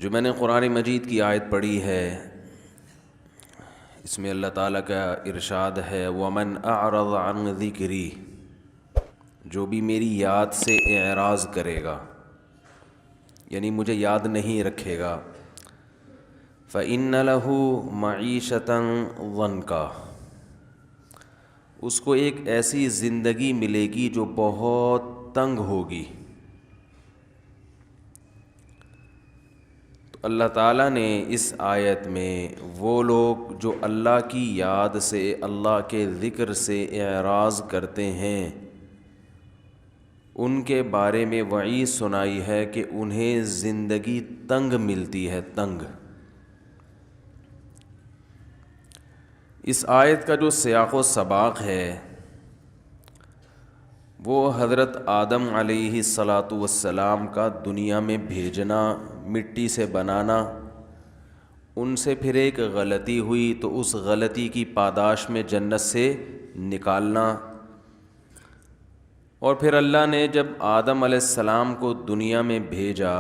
جو میں نے قرآن مجید کی آیت پڑھی ہے اس میں اللہ تعالیٰ کا ارشاد ہے وَمَنْ أَعْرَضَ عَنْ ذِكْرِي، جو بھی میری یاد سے اعراض کرے گا یعنی مجھے یاد نہیں رکھے گا، فَإِنَّ لَهُ مَعِيشَةً ضَنْكًا، اس کو ایک ایسی زندگی ملے گی جو بہت تنگ ہوگی۔ تو اللہ تعالیٰ نے اس آیت میں وہ لوگ جو اللہ کی یاد سے، اللہ کے ذکر سے اعراض کرتے ہیں، ان کے بارے میں وعید سنائی ہے کہ انہیں زندگی تنگ ملتی ہے، تنگ۔ اس آیت کا جو سیاق و سباق ہے وہ حضرت آدم علیہ السلام کا دنیا میں بھیجنا، مٹی سے بنانا، ان سے پھر ایک غلطی ہوئی تو اس غلطی کی پاداش میں جنت سے نکالنا، اور پھر اللہ نے جب آدم علیہ السلام کو دنیا میں بھیجا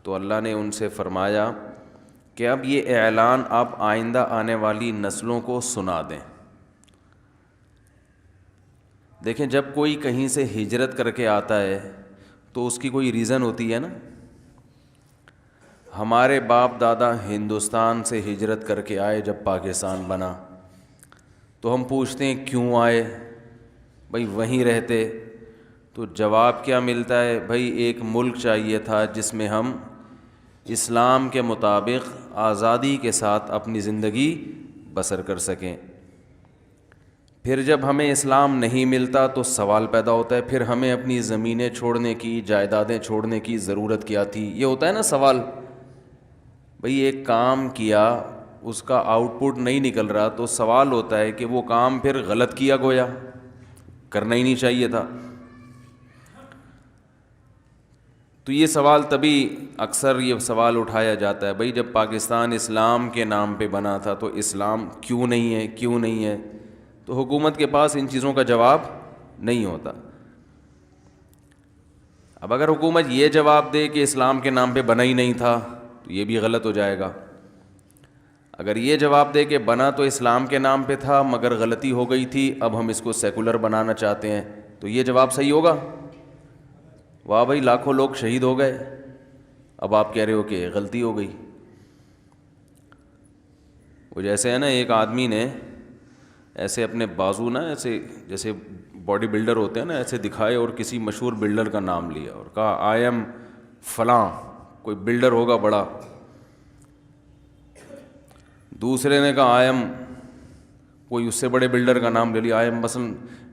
تو اللہ نے ان سے فرمایا کہ اب یہ اعلان آپ آئندہ آنے والی نسلوں کو سنا دیں۔ دیکھیں جب کوئی کہیں سے ہجرت کر کے آتا ہے تو اس کی کوئی ریزن ہوتی ہے نا۔ ہمارے باپ دادا ہندوستان سے ہجرت کر کے آئے، جب پاکستان بنا تو ہم پوچھتے ہیں کیوں آئے، بھئی وہیں رہتے، تو جواب کیا ملتا ہے، بھئی ایک ملک چاہیے تھا جس میں ہم اسلام کے مطابق آزادی کے ساتھ اپنی زندگی بسر کر سکیں۔ پھر جب ہمیں اسلام نہیں ملتا تو سوال پیدا ہوتا ہے پھر ہمیں اپنی زمینیں چھوڑنے کی، جائیدادیں چھوڑنے کی ضرورت کیا تھی؟ یہ ہوتا ہے نا سوال۔ بھئی ایک کام کیا، اس کا آؤٹ پٹ نہیں نکل رہا تو سوال ہوتا ہے کہ وہ کام پھر غلط کیا، گویا کرنا ہی نہیں چاہیے تھا۔ تو یہ سوال تبھی اکثر یہ سوال اٹھایا جاتا ہے، بھئی جب پاکستان اسلام کے نام پہ بنا تھا تو اسلام کیوں نہیں ہے، کیوں نہیں ہے؟ تو حکومت کے پاس ان چیزوں کا جواب نہیں ہوتا۔ اب اگر حکومت یہ جواب دے کہ اسلام کے نام پہ بنا ہی نہیں تھا تو یہ بھی غلط ہو جائے گا۔ اگر یہ جواب دے کہ بنا تو اسلام کے نام پہ تھا مگر غلطی ہو گئی تھی، اب ہم اس کو سیکولر بنانا چاہتے ہیں، تو یہ جواب صحیح ہوگا؟ واہ بھائی لاکھوں لوگ شہید ہو گئے، اب آپ کہہ رہے ہو کہ غلطی ہو گئی۔ وہ جیسے ہے نا، ایک آدمی نے ایسے اپنے بازو نا ایسے جیسے باڈی بلڈر ہوتے ہیں نا ایسے دکھائے اور کسی مشہور بلڈر کا نام لیا اور کہا آئی ایم فلاں، کوئی بلڈر ہوگا بڑا۔ دوسرے نے کہا آئی ایم، کوئی اس سے بڑے بلڈر کا نام لے لیا، آئی ایم مثلا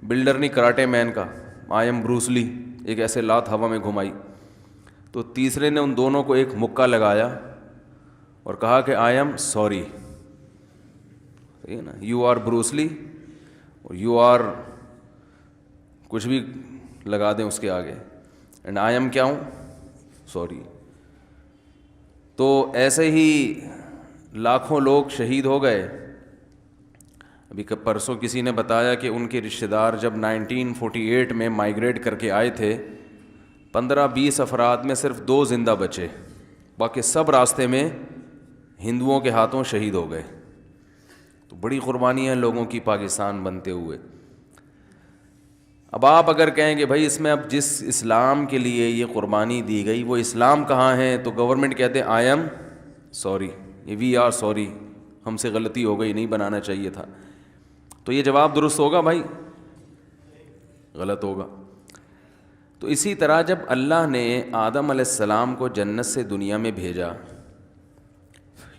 بلڈر نہیں کراٹے مین کا، آئی ایم بروس لی، ایک ایسے لات ہوا میں گھمائی۔ تو تیسرے نے ان دونوں کو ایک مکہ لگایا اور کہا کہ آئی ایم سوری، نا یو آر بروس لی اور یو آر کچھ بھی لگا دیں اس کے آگے، اینڈ آئی ایم کیا ہوں، سوری۔ تو ایسے ہی لاکھوں لوگ شہید ہو گئے۔ ابھی پرسوں کسی نے بتایا کہ ان کے رشتہ دار جب 1948 میں مائیگریٹ کر کے آئے تھے، 15-20 افراد میں صرف 2 زندہ بچے، باقی سب راستے میں ہندوؤں کے ہاتھوں شہید ہو گئے۔ تو بڑی قربانی ہیں لوگوں کی پاکستان بنتے ہوئے۔ اب آپ اگر کہیں کہ بھائی اس میں اب جس اسلام کے لیے یہ قربانی دی گئی وہ اسلام کہاں ہے، تو گورنمنٹ کہتے ہیں I am sorry, we are sorry, ہم سے غلطی ہو گئی، نہیں بنانا چاہیے تھا۔ تو یہ جواب درست ہوگا بھائی؟ غلط ہوگا۔ تو اسی طرح جب اللہ نے آدم علیہ السلام کو جنت سے دنیا میں بھیجا،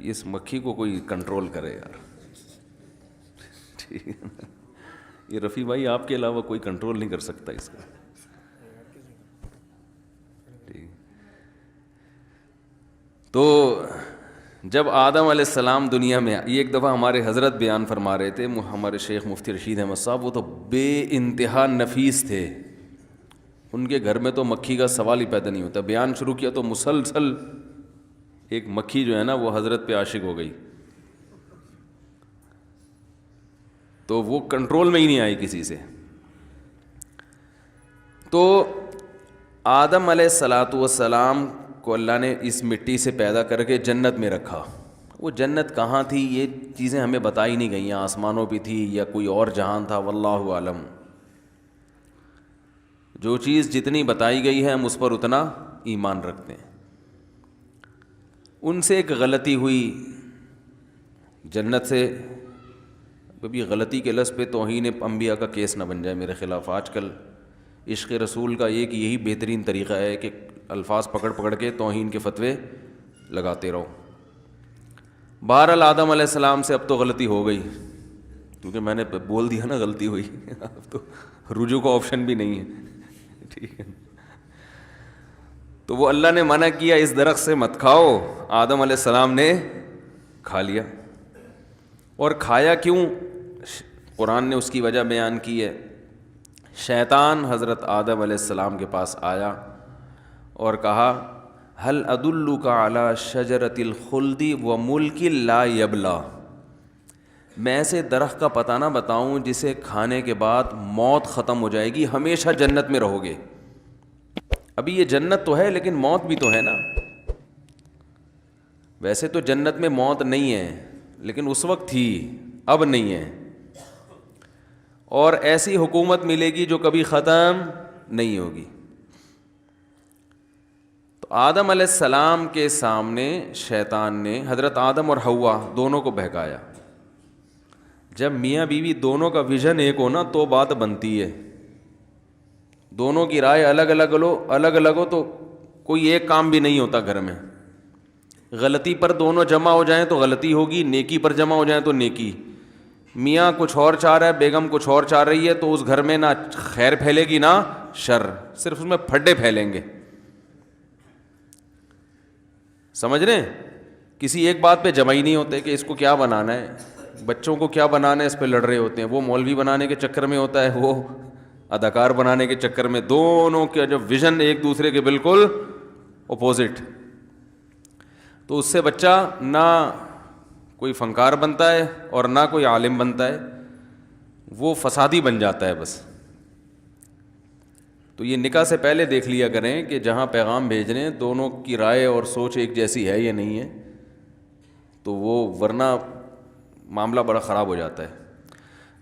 اس مکھی کو کوئی کنٹرول کرے یار، ٹھیک ہے نا؟ یہ رفیع بھائی آپ کے علاوہ کوئی کنٹرول نہیں کر سکتا اس کا، ٹھیک۔ تو جب آدم علیہ السلام دنیا میں یہ ایک دفعہ ہمارے حضرت بیان فرما رہے تھے، ہمارے شیخ مفتی رشید احمد صاحب، وہ تو بے انتہا نفیس تھے، ان کے گھر میں تو مکھی کا سوال ہی پیدا نہیں ہوتا۔ بیان شروع کیا تو مسلسل ایک مکھی جو ہے نا وہ حضرت پہ عاشق ہو گئی، تو وہ کنٹرول میں ہی نہیں آئی کسی سے۔ تو آدم علیہ السلام کو اللہ نے اس مٹی سے پیدا کر کے جنت میں رکھا. وہ جنت کہاں تھی یہ چیزیں ہمیں بتائی نہیں گئی ہیں, آسمانوں پہ تھی یا کوئی اور جہان تھا, واللہ عالم. جو چیز جتنی بتائی گئی ہے ہم اس پر اتنا ایمان رکھتے ہیں. ان سے ایک غلطی ہوئی جنت سے. کبھی غلطی کے لفظ پہ توہین انبیاء کا کیس نہ بن جائے میرے خلاف. آج کل عشق رسول کا ایک یہی بہترین طریقہ ہے کہ الفاظ پکڑ پکڑ کے توہین کے فتوے لگاتے رہو. بہرحال آدم علیہ السلام سے اب تو غلطی ہو گئی, کیونکہ میں نے بول دیا نا غلطی ہوئی, اب تو رجوع کا آپشن بھی نہیں ہے. ٹھیک ہے, تو وہ اللہ نے منع کیا اس درخت سے مت کھاؤ, آدم علیہ السلام نے کھا لیا. اور کھایا کیوں؟ قرآن نے اس کی وجہ بیان کی ہے. شیطان حضرت آدم علیہ السلام کے پاس آیا اور کہا هل ادلک علی شجرۃ الخلد وملک لا یبلی, میں ایسے درخت کا پتہ نہ بتاؤں جسے کھانے کے بعد موت ختم ہو جائے گی, ہمیشہ جنت میں رہو گے. ابھی یہ جنت تو ہے لیکن موت بھی تو ہے نا. ویسے تو جنت میں موت نہیں ہے لیکن اس وقت تھی, اب نہیں ہے. اور ایسی حکومت ملے گی جو کبھی ختم نہیں ہوگی. تو آدم علیہ السلام کے سامنے شیطان نے حضرت آدم اور حوا دونوں کو بہکایا. جب میاں بیوی دونوں کا ویژن ایک ہو نا تو بات بنتی ہے. دونوں کی رائے الگ الگ ہو تو کوئی ایک کام بھی نہیں ہوتا گھر میں. غلطی پر دونوں جمع ہو جائیں تو غلطی ہوگی, نیکی پر جمع ہو جائیں تو نیکی. میاں کچھ اور چاہ رہا ہے, بیگم کچھ اور چاہ رہی ہے, تو اس گھر میں نہ خیر پھیلے گی نہ شر, صرف اس میں پھڈے پھیلیں گے. سمجھ رہے ہیں؟ کسی ایک بات پہ جمع ہی نہیں ہوتے کہ اس کو کیا بنانا ہے, بچوں کو کیا بنانا ہے, اس پہ لڑ رہے ہوتے ہیں. وہ مولوی بنانے کے چکر میں ہوتا ہے, وہ اداکار بنانے کے چکر میں. دونوں کے جو ویژن ایک دوسرے کے بالکل اپوزٹ. تو اس سے بچہ نہ کوئی فنکار بنتا ہے اور نہ کوئی عالم بنتا ہے, وہ فسادی بن جاتا ہے بس. تو یہ نکاح سے پہلے دیکھ لیا کریں کہ جہاں پیغام بھیج رہے ہیں دونوں کی رائے اور سوچ ایک جیسی ہے یا نہیں ہے, تو وہ ورنہ معاملہ بڑا خراب ہو جاتا ہے.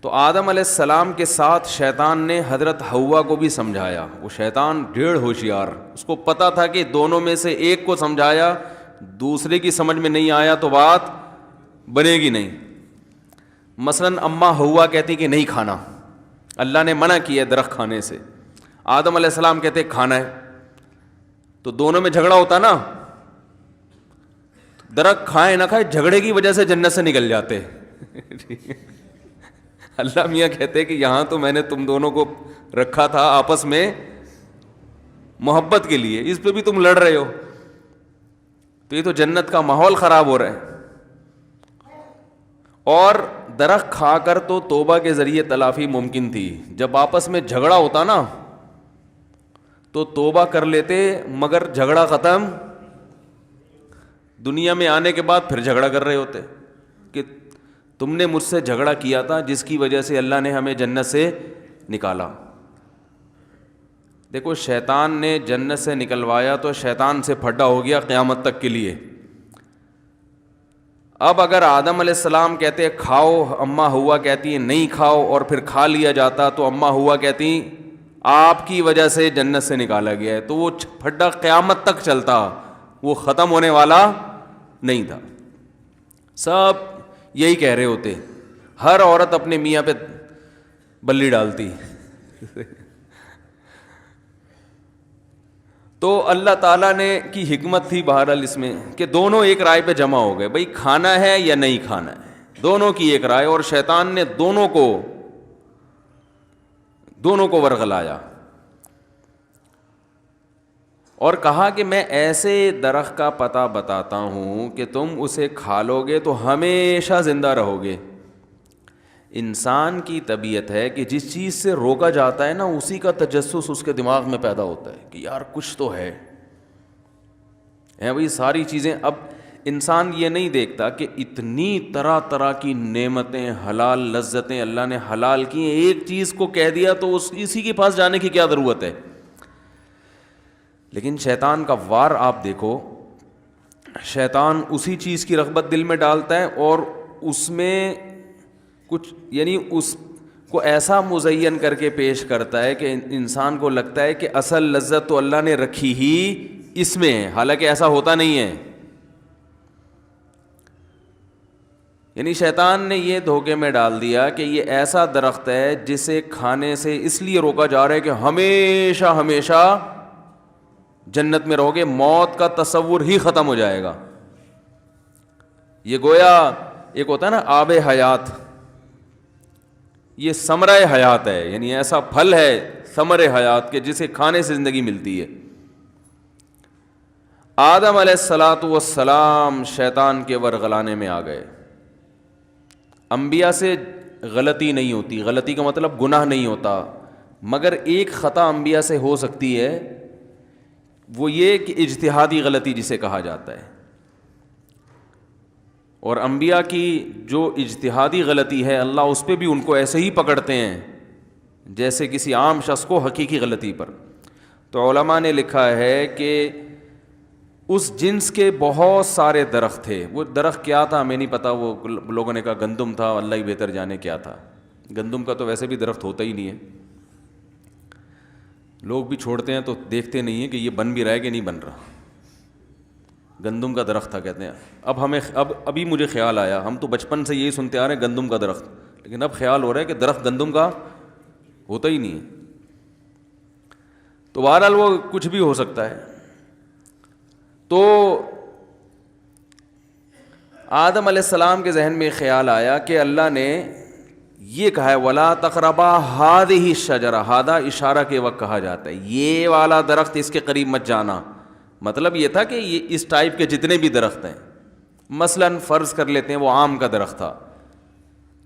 تو آدم علیہ السلام کے ساتھ شیطان نے حضرت حوا کو بھی سمجھایا. وہ شیطان ڈیڑھ ہوشیار, اس کو پتہ تھا کہ دونوں میں سے ایک کو سمجھایا, دوسرے کی سمجھ میں نہیں آیا تو بات بنے گی نہیں. مثلاً اماں حوا کہتی کہ نہیں کھانا, اللہ نے منع کیا درخت کھانے سے. آدم علیہ السلام کہتے کھانا ہے, تو دونوں میں جھگڑا ہوتا نا. درخت کھائے نہ کھائے جھگڑے کی وجہ سے جنت سے نکل جاتے. اللہ میاں کہتے کہ یہاں تو میں نے تم دونوں کو رکھا تھا آپس میں محبت کے لیے, اس پہ بھی تم لڑ رہے ہو, تو یہ تو جنت کا ماحول خراب ہو رہا ہے. اور درخت کھا کر تو توبہ کے ذریعے تلافی ممکن تھی. جب آپس میں جھگڑا ہوتا نا تو توبہ کر لیتے, مگر جھگڑا ختم. دنیا میں آنے کے بعد پھر جھگڑا کر رہے ہوتے کہ تم نے مجھ سے جھگڑا کیا تھا جس کی وجہ سے اللہ نے ہمیں جنت سے نکالا. دیکھو شیطان نے جنت سے نکلوایا تو شیطان سے پھڈا ہو گیا قیامت تک کے لیے. اب اگر آدم علیہ السلام کہتے کھاؤ, اماں حوا کہتی ہیں نہیں کھاؤ, اور پھر کھا لیا جاتا تو اماں حوا کہتی آپ کی وجہ سے جنت سے نکالا گیا ہے, تو وہ پھڈا قیامت تک چلتا, وہ ختم ہونے والا نہیں تھا. سب یہی کہہ رہے ہوتے, ہر عورت اپنے میاں پہ بلی ڈالتی. تو اللہ تعالیٰ نے کی حکمت تھی بہرحال اس میں کہ دونوں ایک رائے پہ جمع ہو گئے, بھائی کھانا ہے یا نہیں کھانا ہے, دونوں کی ایک رائے. اور شیطان نے دونوں کو ورغلایا اور کہا کہ میں ایسے درخت کا پتہ بتاتا ہوں کہ تم اسے کھا لو گے تو ہمیشہ زندہ رہو گے. انسان کی طبیعت ہے کہ جس چیز سے روکا جاتا ہے نا اسی کا تجسس اس کے دماغ میں پیدا ہوتا ہے کہ یار کچھ تو ہے بھائی. ساری چیزیں, اب انسان یہ نہیں دیکھتا کہ اتنی طرح طرح کی نعمتیں, حلال لذتیں اللہ نے حلال کی ہیں, ایک چیز کو کہہ دیا تو اسی کے پاس جانے کی کیا ضرورت ہے. لیکن شیطان کا وار آپ دیکھو، شیطان اسی چیز کی رغبت دل میں ڈالتا ہے اور اس میں کچھ یعنی اس کو ایسا مزین کر کے پیش کرتا ہے کہ انسان کو لگتا ہے کہ اصل لذت تو اللہ نے رکھی ہی اس میں ہے، حالانکہ ایسا ہوتا نہیں ہے. یعنی شیطان نے یہ دھوکے میں ڈال دیا کہ یہ ایسا درخت ہے جسے کھانے سے اس لیے روکا جا رہا ہے کہ ہمیشہ ہمیشہ جنت میں رہو گے، موت کا تصور ہی ختم ہو جائے گا. یہ گویا ایک ہوتا ہے نا آب حیات، یہ ثمرہ حیات ہے، یعنی ایسا پھل ہے ثمر حیات کے جسے کھانے سے زندگی ملتی ہے. آدم علیہ الصلاۃ والسلام شیطان کے ورغلانے میں آ گئے. انبیاء سے غلطی نہیں ہوتی، غلطی کا مطلب گناہ نہیں ہوتا، مگر ایک خطا انبیاء سے ہو سکتی ہے، وہ یہ کہ اجتہادی غلطی جسے کہا جاتا ہے. اور انبیاء کی جو اجتہادی غلطی ہے اللہ اس پہ بھی ان کو ایسے ہی پکڑتے ہیں جیسے کسی عام شخص کو حقیقی غلطی پر. تو علماء نے لکھا ہے کہ اس جنس کے بہت سارے درخت تھے. وہ درخت کیا تھا ہمیں نہیں پتا، وہ لوگوں نے کہا گندم تھا، اللہ ہی بہتر جانے کیا تھا. گندم کا تو ویسے بھی درخت ہوتا ہی نہیں ہے، لوگ بھی چھوڑتے ہیں تو دیکھتے نہیں ہیں کہ یہ بن بھی رہا ہے کہ نہیں بن رہا. گندم کا درخت تھا کہتے ہیں. ابھی مجھے خیال آیا، ہم تو بچپن سے یہی سنتے آ رہے ہیں گندم کا درخت، لیکن اب خیال ہو رہا ہے کہ درخت گندم کا ہوتا ہی نہیں ہے. تو بہرحال وہ کچھ بھی ہو سکتا ہے. تو آدم علیہ السلام کے ذہن میں خیال آیا کہ اللہ نے یہ کہا ہے وَلَا تَقْرَبَا هَٰذِهِ الشَّجَرَةَ، ہادہ اشارہ کے وقت کہا جاتا ہے، یہ والا درخت اس کے قریب مت جانا. مطلب یہ تھا کہ یہ اس ٹائپ کے جتنے بھی درخت ہیں، مثلاً فرض کر لیتے ہیں وہ آم کا درخت تھا،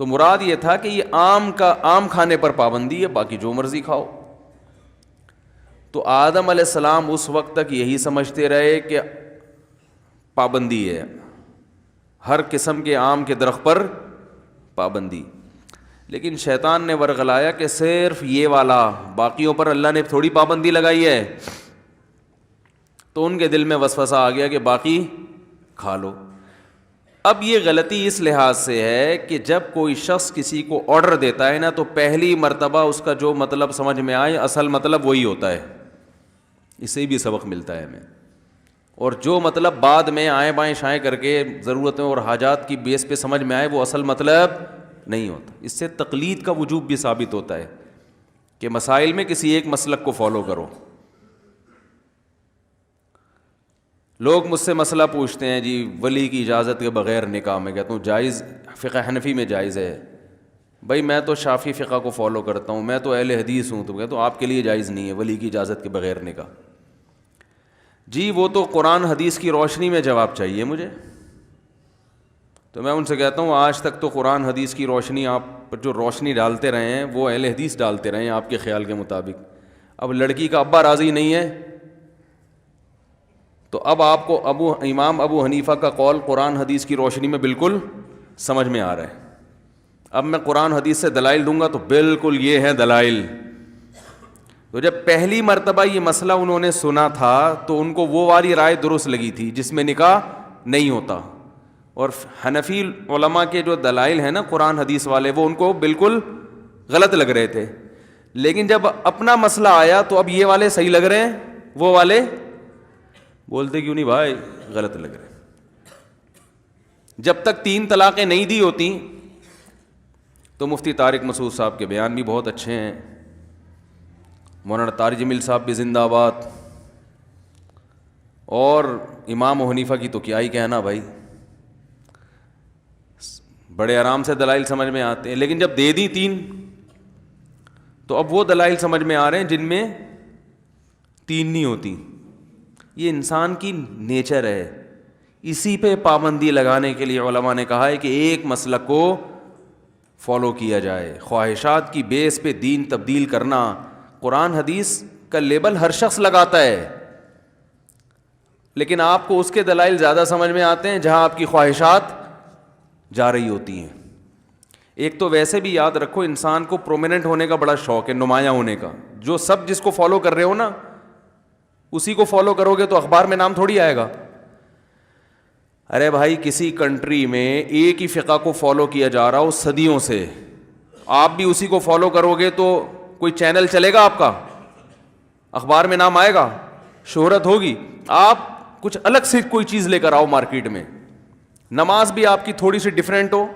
تو مراد یہ تھا کہ یہ آم کھانے پر پابندی ہے، باقی جو مرضی کھاؤ. تو آدم علیہ السلام اس وقت تک یہی سمجھتے رہے کہ پابندی ہے، ہر قسم کے آم کے درخت پر پابندی. لیکن شیطان نے ورغلایا کہ صرف یہ والا، باقیوں پر اللہ نے تھوڑی پابندی لگائی ہے. تو ان کے دل میں وسوسہ آ گیا کہ باقی کھا لو. اب یہ غلطی اس لحاظ سے ہے کہ جب کوئی شخص کسی کو آرڈر دیتا ہے نا تو پہلی مرتبہ اس کا جو مطلب سمجھ میں آئے اصل مطلب وہی ہوتا ہے. اس سے بھی سبق ملتا ہے ہمیں. اور جو مطلب بعد میں آئیں بائیں شائیں کر کے ضرورتوں اور حاجات کی بیس پہ سمجھ میں آئے وہ اصل مطلب نہیں ہوتا. اس سے تقلید کا وجوب بھی ثابت ہوتا ہے کہ مسائل میں کسی ایک مسلک کو فالو کرو. لوگ مجھ سے مسئلہ پوچھتے ہیں جی ولی کی اجازت کے بغیر نکاح، میں کہتا ہوں جائز، فقہ حنفی میں جائز ہے. بھائی میں تو شافعی فقہ کو فالو کرتا ہوں، میں تو اہل حدیث ہوں، تو کہتا ہوں آپ کے لیے جائز نہیں ہے ولی کی اجازت کے بغیر نکاح. جی وہ تو قرآن حدیث کی روشنی میں جواب چاہیے مجھے. تو میں ان سے کہتا ہوں آج تک تو قرآن حدیث کی روشنی آپ پر جو روشنی ڈالتے رہے ہیں وہ اہل حدیث ڈالتے رہے ہیں آپ کے خیال کے مطابق. اب لڑکی کا ابا راضی نہیں ہے تو اب آپ کو امام ابو حنیفہ کا قول قرآن حدیث کی روشنی میں بالکل سمجھ میں آ رہا ہے. اب میں قرآن حدیث سے دلائل دوں گا تو بالکل یہ ہیں دلائل. تو جب پہلی مرتبہ یہ مسئلہ انہوں نے سنا تھا تو ان کو وہ والی رائے درست لگی تھی جس میں نکاح نہیں ہوتا. اور حنفی علماء کے جو دلائل ہیں نا قرآن حدیث والے وہ ان کو بالکل غلط لگ رہے تھے. لیکن جب اپنا مسئلہ آیا تو اب یہ والے صحیح لگ رہے ہیں، وہ والے بولتے کیوں نہیں بھائی غلط لگ رہے. جب تک 3 طلاقیں نہیں دی ہوتی تو مفتی طارق مسعود صاحب کے بیان بھی بہت اچھے ہیں، مولانا طارق جمیل صاحب بھی زندہ باد، اور امام حنیفہ کی تو کیا ہی کہنا بھائی، بڑے آرام سے دلائل سمجھ میں آتے ہیں. لیکن جب دے دی 3 تو اب وہ دلائل سمجھ میں آ رہے ہیں جن میں 3 نہیں ہوتی. یہ انسان کی نیچر ہے. اسی پہ پابندی لگانے کے لیے علماء نے کہا ہے کہ ایک مسلک کو فالو کیا جائے. خواہشات کی بیس پہ دین تبدیل کرنا، قرآن حدیث کا لیبل ہر شخص لگاتا ہے، لیکن آپ کو اس کے دلائل زیادہ سمجھ میں آتے ہیں جہاں آپ کی خواہشات جا رہی ہوتی ہیں. ایک تو ویسے بھی یاد رکھو انسان کو پرومیننٹ ہونے کا بڑا شوق ہے، نمایاں ہونے کا. جو سب جس کو فالو کر رہے ہو نا اسی کو فالو کرو گے تو اخبار میں نام تھوڑی آئے گا. ارے بھائی کسی کنٹری میں ایک ہی فقہ کو فالو کیا جا رہا ہو صدیوں سے, آپ بھی اسی کو فالو کرو گے تو کوئی چینل چلے گا آپ کا, اخبار میں نام آئے گا, شہرت ہوگی. آپ کچھ الگ سے کوئی چیز لے کر آؤ مارکیٹ میں, نماز بھی آپ کی تھوڑی سی ڈیفرنٹ ہو,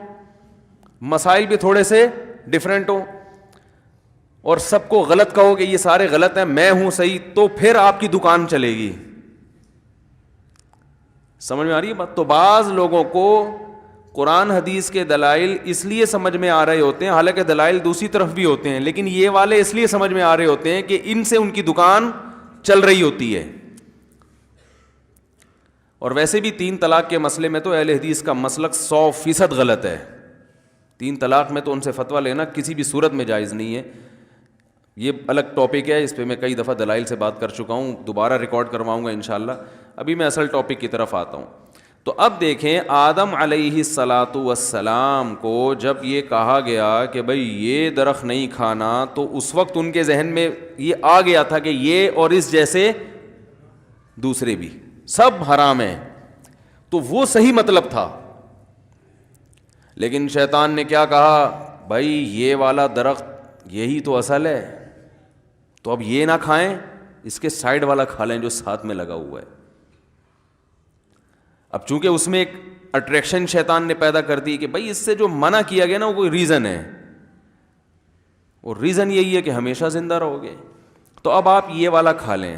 مسائل بھی تھوڑے سے ڈیفرنٹ ہو, اور سب کو غلط کہو کہ یہ سارے غلط ہیں, میں ہوں صحیح, تو پھر آپ کی دکان چلے گی. سمجھ میں آ رہی ہے بات؟ تو بعض لوگوں کو قرآن حدیث کے دلائل اس لیے سمجھ میں آ رہے ہوتے ہیں, حالانکہ دلائل دوسری طرف بھی ہوتے ہیں, لیکن یہ والے اس لیے سمجھ میں آ رہے ہوتے ہیں کہ ان سے ان کی دکان چل رہی ہوتی ہے. اور ویسے بھی 3 طلاق کے مسئلے میں تو اہل حدیث کا مسلک 100% غلط ہے. 3 طلاق میں تو ان سے فتویٰ لینا کسی بھی صورت میں جائز نہیں ہے. یہ الگ ٹاپک ہے, اس پہ میں کئی دفعہ دلائل سے بات کر چکا ہوں, دوبارہ ریکارڈ کرواؤں گا انشاءاللہ. ابھی میں اصل ٹاپک کی طرف آتا ہوں. تو اب دیکھیں, آدم علیہ الصلاۃ والسلام کو جب یہ کہا گیا کہ بھئی یہ درخت نہیں کھانا, تو اس وقت ان کے ذہن میں یہ آ گیا تھا کہ یہ اور اس جیسے دوسرے بھی سب حرام ہیں, تو وہ صحیح مطلب تھا. لیکن شیطان نے کیا کہا, بھائی یہ والا درخت یہی تو اصل ہے, تو اب یہ نہ کھائیں, اس کے سائڈ والا کھا لیں جو ساتھ میں لگا ہوا ہے. اب چونکہ اس میں ایک اٹریکشن شیطان نے پیدا کر دی کہ بھائی اس سے جو منع کیا گیا نا وہ کوئی ریزن ہے, اور ریزن یہی ہے کہ ہمیشہ زندہ رہو گے, تو اب آپ یہ والا کھا لیں.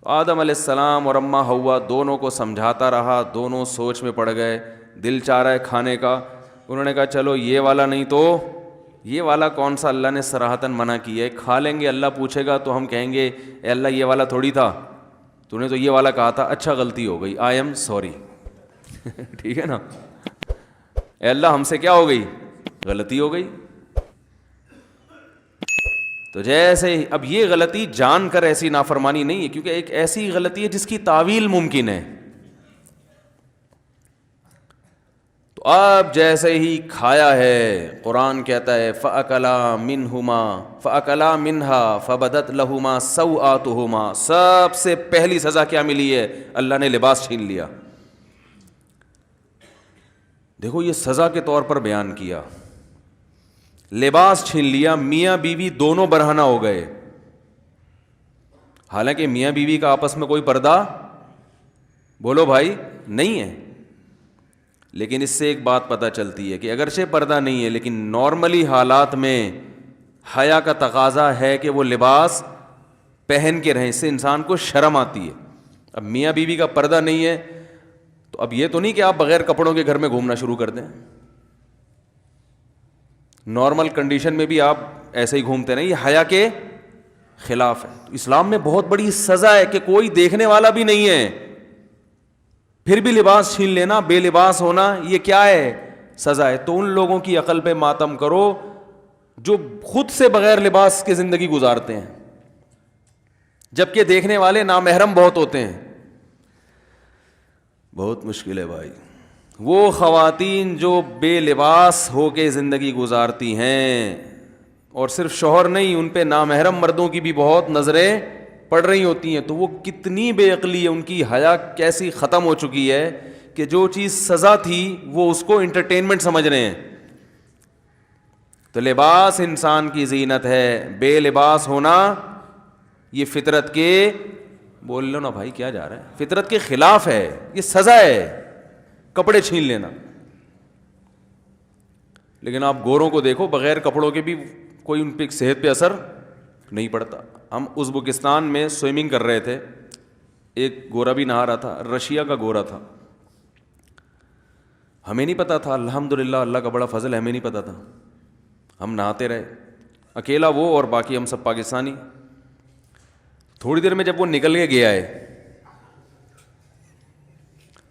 آدم علیہ السلام اور اماں حوا دونوں کو سمجھاتا رہا, دونوں سوچ میں پڑ گئے, دل چاہ رہا ہے کھانے کا. انہوں نے کہا چلو یہ والا نہیں تو یہ والا کون سا اللہ نے صراحتاً منع کیا ہے, کھا لیں گے, اللہ پوچھے گا تو ہم کہیں گے اے اللہ یہ والا تھوڑی تھا, تو نے تو یہ والا کہا تھا, اچھا غلطی ہو گئی, آئی ایم سوری. ٹھیک ہے نا, اے اللہ ہم سے کیا ہو گئی, غلطی ہو گئی. تو جیسے اب یہ غلطی جان کر ایسی نافرمانی نہیں ہے, کیونکہ ایک ایسی غلطی ہے جس کی تعویل ممکن ہے. تو اب جیسے ہی کھایا ہے, قرآن کہتا ہے فَأَكَلَا مِنْهَا فَبَدَتْ لَهُمَا سَوْآتُهُمَا, سب سے پہلی سزا کیا ملی ہے, اللہ نے لباس چھین لیا. دیکھو یہ سزا کے طور پر بیان کیا, لباس چھین لیا. میاں بیوی دونوں برہنہ ہو گئے, حالانکہ میاں بیوی کا آپس میں کوئی پردہ بولو بھائی نہیں ہے, لیکن اس سے ایک بات پتہ چلتی ہے کہ اگرچہ پردہ نہیں ہے لیکن نارملی حالات میں حیا کا تقاضا ہے کہ وہ لباس پہن کے رہیں, اس سے انسان کو شرم آتی ہے. اب میاں بیوی کا پردہ نہیں ہے تو اب یہ تو نہیں کہ آپ بغیر کپڑوں کے گھر میں گھومنا شروع کر دیں, نارمل کنڈیشن میں بھی آپ ایسے ہی گھومتے رہیں, یہ حیا کے خلاف ہے. اسلام میں بہت بڑی سزا ہے کہ کوئی دیکھنے والا بھی نہیں ہے, پھر بھی لباس چھین لینا, بے لباس ہونا, یہ کیا ہے, سزا ہے. تو ان لوگوں کی عقل پہ ماتم کرو جو خود سے بغیر لباس کے زندگی گزارتے ہیں, جبکہ دیکھنے والے نامحرم بہت ہوتے ہیں. بہت مشکل ہے بھائی. وہ خواتین جو بے لباس ہو کے زندگی گزارتی ہیں, اور صرف شوہر نہیں, ان پہ نامحرم مردوں کی بھی بہت نظریں پڑ رہی ہوتی ہیں, تو وہ کتنی بے عقلی ہے, ان کی حیا کیسی ختم ہو چکی ہے کہ جو چیز سزا تھی وہ اس کو انٹرٹینمنٹ سمجھ رہے ہیں. تو لباس انسان کی زینت ہے, بے لباس ہونا یہ فطرت کے, بول لو نا بھائی کیا جا رہا ہے, فطرت کے خلاف ہے, یہ سزا ہے کپڑے چھین لینا. لیکن آپ گوروں کو دیکھو, بغیر کپڑوں کے بھی کوئی ان پہ صحت پہ اثر نہیں پڑتا. ہم ازبکستان میں سوئمنگ کر رہے تھے, ایک گورا بھی نہا رہا تھا, رشیا کا گورا تھا, ہمیں نہیں پتا تھا, الحمدللہ اللہ کا بڑا فضل ہے, ہمیں نہیں پتا تھا, ہم نہاتے رہے, اکیلا وہ اور باقی ہم سب پاکستانی. تھوڑی دیر میں جب وہ نکل کے گیا ہے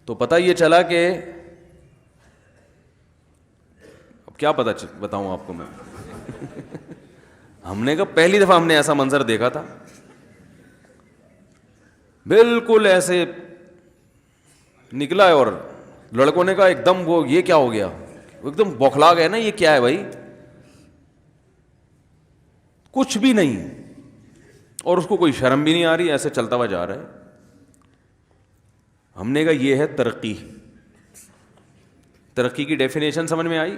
تو پتہ یہ چلا کہ اب کیا پتہ بتاؤں آپ کو میں. ہم نے کہا پہلی دفعہ ہم نے ایسا منظر دیکھا تھا, بالکل ایسے نکلا ہے, اور لڑکوں نے کہا ایک دم وہ یہ کیا ہو گیا, ایک دم بوکھلا گئے نا, یہ کیا ہے بھائی, کچھ بھی نہیں, اور اس کو کوئی شرم بھی نہیں آ رہی, ایسے چلتا ہوا جا رہا ہے. ہم نے کہا یہ ہے ترقی. ترقی کی ڈیفینیشن سمجھ میں آئی؟